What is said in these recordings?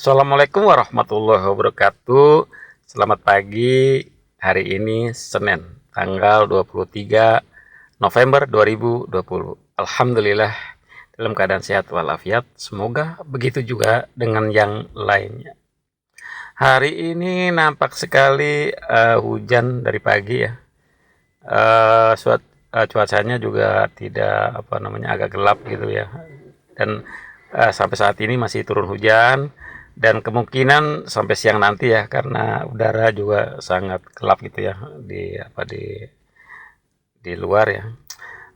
Assalamualaikum warahmatullahi wabarakatuh. Selamat pagi. Hari ini Senin, tanggal 23 November 2020. Alhamdulillah dalam keadaan sehat walafiat. Semoga begitu juga dengan yang lainnya. Hari ini nampak sekali hujan dari pagi ya. Cuacanya juga tidak agak gelap gitu ya. Dan sampai saat ini masih turun hujan dan kemungkinan sampai siang nanti ya, karena udara juga sangat gelap gitu ya di luar ya.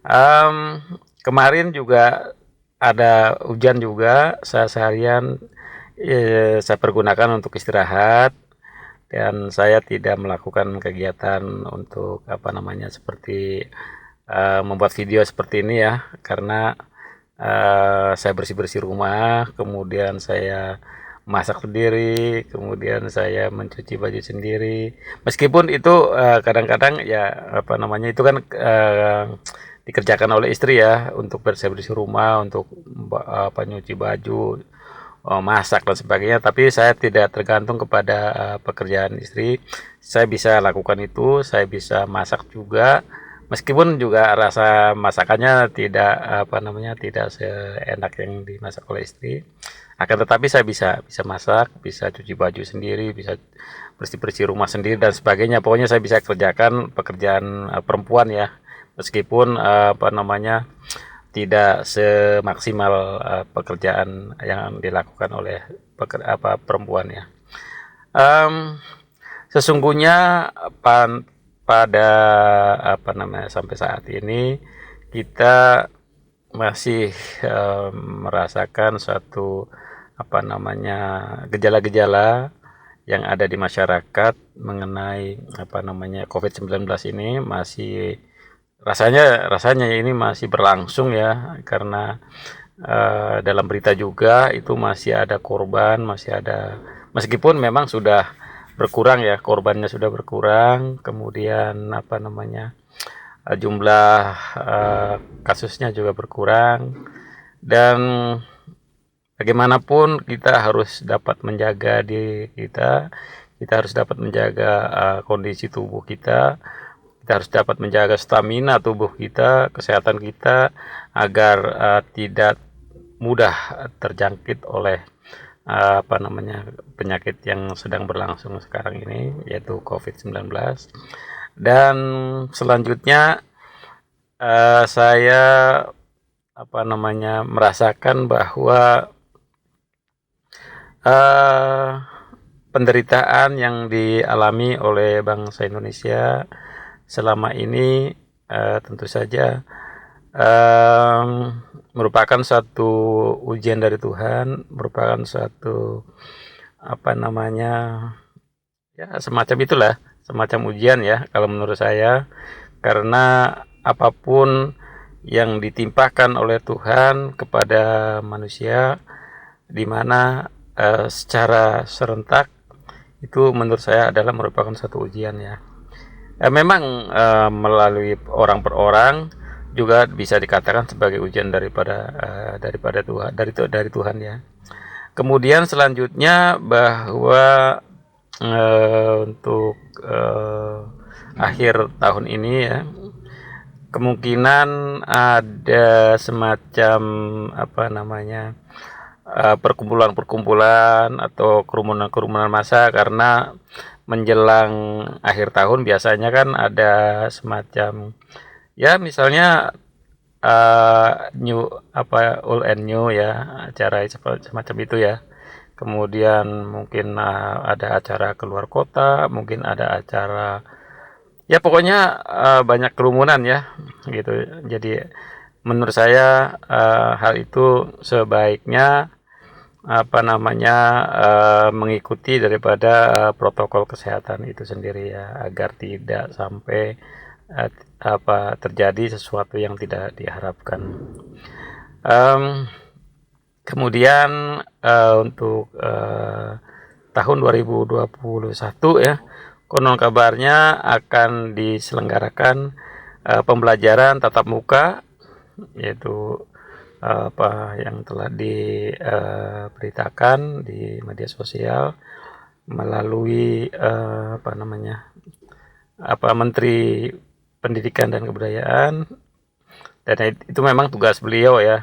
Um, Kemarin juga ada hujan juga, saya seharian saya pergunakan untuk istirahat dan saya tidak melakukan kegiatan untuk seperti membuat video seperti ini ya, karena saya bersih-bersih rumah, kemudian saya masak sendiri, kemudian saya mencuci baju sendiri. Meskipun itu kadang-kadang ya itu kan dikerjakan oleh istri ya, untuk bersih-bersih rumah, untuk nyuci baju, masak dan sebagainya. Tapi saya tidak tergantung kepada pekerjaan istri. Saya bisa lakukan itu, saya bisa masak juga. Meskipun juga rasa masakannya tidak seenak yang dimasak oleh istri. Akan tetapi saya bisa masak, bisa cuci baju sendiri, bisa bersih-bersih rumah sendiri dan sebagainya. Pokoknya saya bisa kerjakan pekerjaan perempuan ya. Meskipun tidak semaksimal pekerjaan yang dilakukan oleh perempuan ya. Um, Sesungguhnya pada sampai saat ini kita masih merasakan suatu gejala-gejala yang ada di masyarakat mengenai COVID-19 ini. Masih rasanya ini masih berlangsung ya, karena dalam berita juga itu masih ada korban, meskipun memang sudah berkurang ya, korbannya sudah berkurang, kemudian jumlah kasusnya juga berkurang. Dan bagaimanapun kita harus dapat menjaga diri kita harus dapat menjaga kondisi tubuh kita harus dapat menjaga stamina tubuh kita, kesehatan kita, agar tidak mudah terjangkit oleh penyakit yang sedang berlangsung sekarang ini, yaitu COVID-19. Dan selanjutnya saya merasakan bahwa penderitaan yang dialami oleh bangsa Indonesia selama ini tentu saja merupakan suatu ujian dari Tuhan, merupakan suatu ya semacam itulah, semacam ujian ya kalau menurut saya, karena apapun yang ditimpakan oleh Tuhan kepada manusia, di mana secara serentak, itu menurut saya adalah merupakan satu ujian ya. Memang melalui orang per orang juga bisa dikatakan sebagai ujian daripada Tuhan, dari Tuhan ya. Kemudian selanjutnya bahwa untuk akhir tahun ini ya, kemungkinan ada semacam perkumpulan-perkumpulan atau kerumunan-kerumunan massa, karena menjelang akhir tahun biasanya kan ada semacam ya, misalnya new old and new ya, acara semacam itu ya. Kemudian mungkin ada acara keluar kota, mungkin ada acara ya, pokoknya banyak kerumunan ya gitu. Jadi menurut saya hal itu sebaiknya mengikuti daripada protokol kesehatan itu sendiri ya, agar tidak sampai terjadi sesuatu yang tidak diharapkan. Kemudian untuk tahun 2021 ya, konon kabarnya akan diselenggarakan pembelajaran tatap muka, yaitu apa yang telah diberitakan di media sosial melalui Menteri Pendidikan dan Kebudayaan, dan itu memang tugas beliau ya,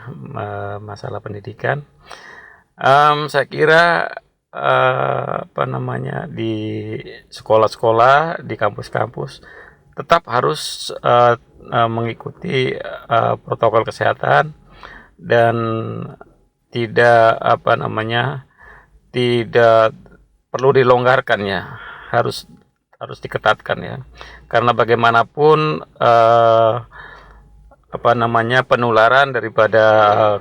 masalah pendidikan. Saya kira di sekolah-sekolah, di kampus-kampus tetap harus mengikuti protokol kesehatan, dan tidak tidak perlu dilonggarkan ya, harus harus diketatkan ya, karena bagaimanapun penularan daripada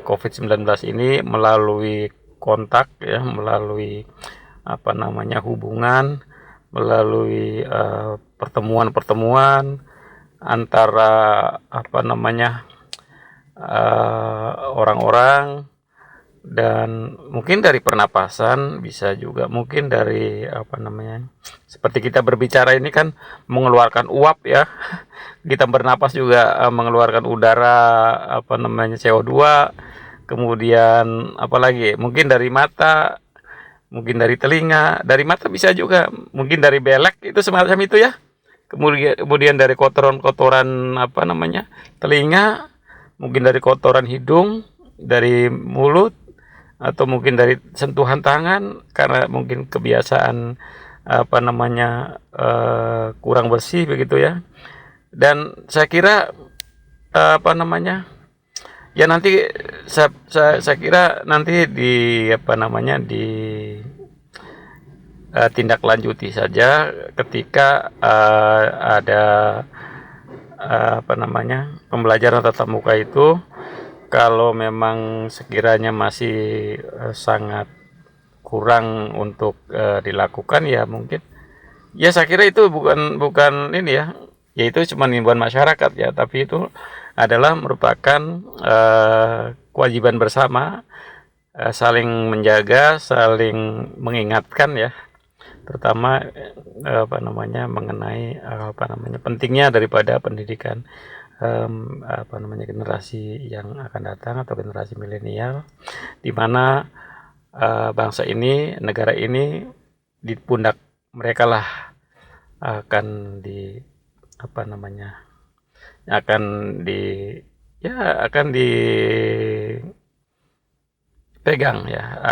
COVID-19 ini melalui kontak ya, melalui hubungan, melalui pertemuan-pertemuan antara orang-orang, dan mungkin dari pernapasan, bisa juga mungkin dari seperti kita berbicara ini kan mengeluarkan uap ya, kita bernapas juga mengeluarkan udara CO2, kemudian apalagi mungkin dari mata, mungkin dari telinga, dari mata bisa juga, mungkin dari belek, itu semacam itu ya. Kemudian dari kotoran-kotoran telinga, mungkin dari kotoran hidung, dari mulut, atau mungkin dari sentuhan tangan karena mungkin kebiasaan kurang bersih begitu ya. Dan saya kira ya nanti saya kira nanti di tindak lanjuti saja ketika ada pembelajaran tatap muka itu. Kalau memang sekiranya masih sangat kurang untuk dilakukan, ya mungkin ya saya kira itu bukan ini ya, itu cuma himbauan masyarakat ya, tapi itu adalah merupakan kewajiban bersama, saling menjaga, saling mengingatkan ya, terutama mengenai pentingnya daripada pendidikan generasi yang akan datang atau generasi milenial, di mana bangsa ini, negara ini di pundak mereka lah akan di akan dipegang ya,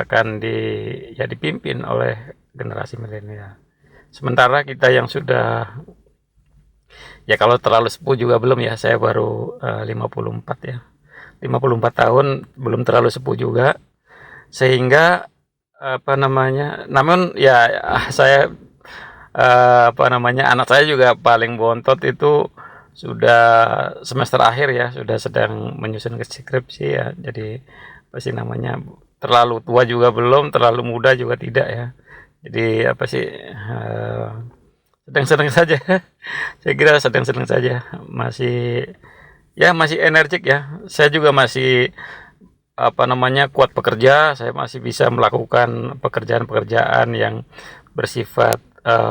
dipimpin oleh generasi milenial. Sementara kita yang sudah, ya kalau terlalu sepuh juga belum ya, saya baru 54 ya. 54 tahun, belum terlalu sepuh juga. Sehingga namun ya saya anak saya juga paling bontot itu sudah semester akhir ya, sudah sedang menyusun skripsi ya. Jadi terlalu tua juga belum, terlalu muda juga tidak ya. Jadi sedang-sedang saja. Saya kira sedang-sedang saja, masih energik ya. Saya juga masih kuat bekerja, saya masih bisa melakukan pekerjaan-pekerjaan yang bersifat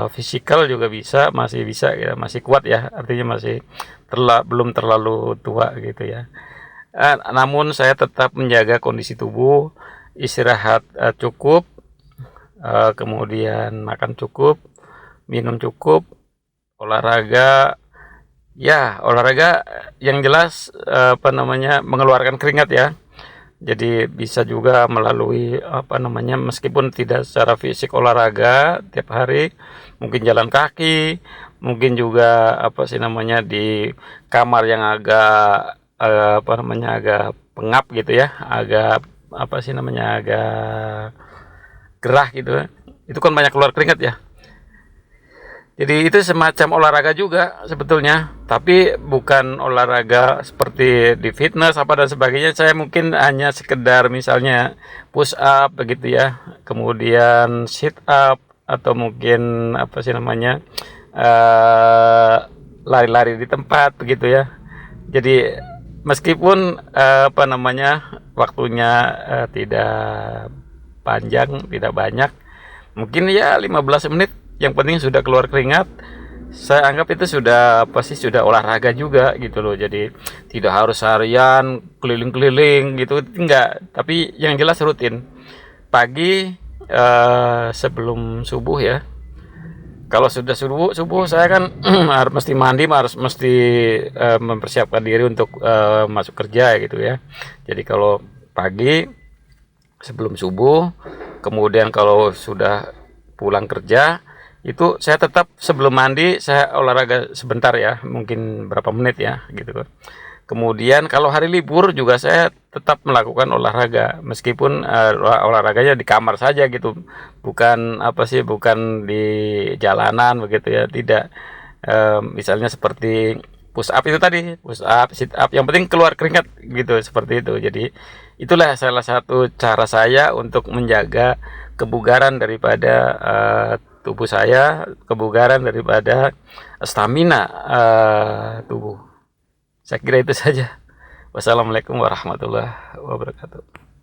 fisikal juga bisa, masih bisa ya, masih kuat ya, artinya masih belum terlalu tua gitu ya. Namun saya tetap menjaga kondisi tubuh, istirahat cukup, kemudian makan cukup, minum cukup, olahraga yang jelas mengeluarkan keringat ya. Jadi bisa juga melalui meskipun tidak secara fisik olahraga tiap hari, mungkin jalan kaki, mungkin juga di kamar yang agak agak pengap gitu ya, agak agak gerah gitu. Itu kan banyak keluar keringat ya. Jadi itu semacam olahraga juga sebetulnya, tapi bukan olahraga seperti di fitness dan sebagainya. Saya mungkin hanya sekedar misalnya push up begitu ya, kemudian sit up, atau mungkin lari-lari di tempat begitu ya. Jadi meskipun waktunya tidak panjang, tidak banyak, mungkin ya 15 menit, yang penting sudah keluar keringat, saya anggap itu sudah apa sih, sudah olahraga juga gitu loh. Jadi tidak harus harian keliling-keliling gitu, enggak, tapi yang jelas rutin. Pagi sebelum subuh ya. Kalau sudah subuh subuh saya kan harus mesti mandi, harus mesti mempersiapkan diri untuk masuk kerja gitu ya. Jadi kalau pagi sebelum subuh, kemudian kalau sudah pulang kerja itu saya tetap sebelum mandi saya olahraga sebentar ya, mungkin berapa menit ya gitu kan. Kemudian kalau hari libur juga saya tetap melakukan olahraga, meskipun olahraganya di kamar saja gitu, bukan apa sih, bukan di jalanan begitu ya, tidak. Misalnya seperti push up itu tadi, push up, sit up, yang penting keluar keringat gitu, seperti itu. Jadi itulah salah satu cara saya untuk menjaga kebugaran daripada tubuh saya, kebugaran daripada stamina tubuh. Saya kira itu saja. Wassalamualaikum warahmatullahi wabarakatuh.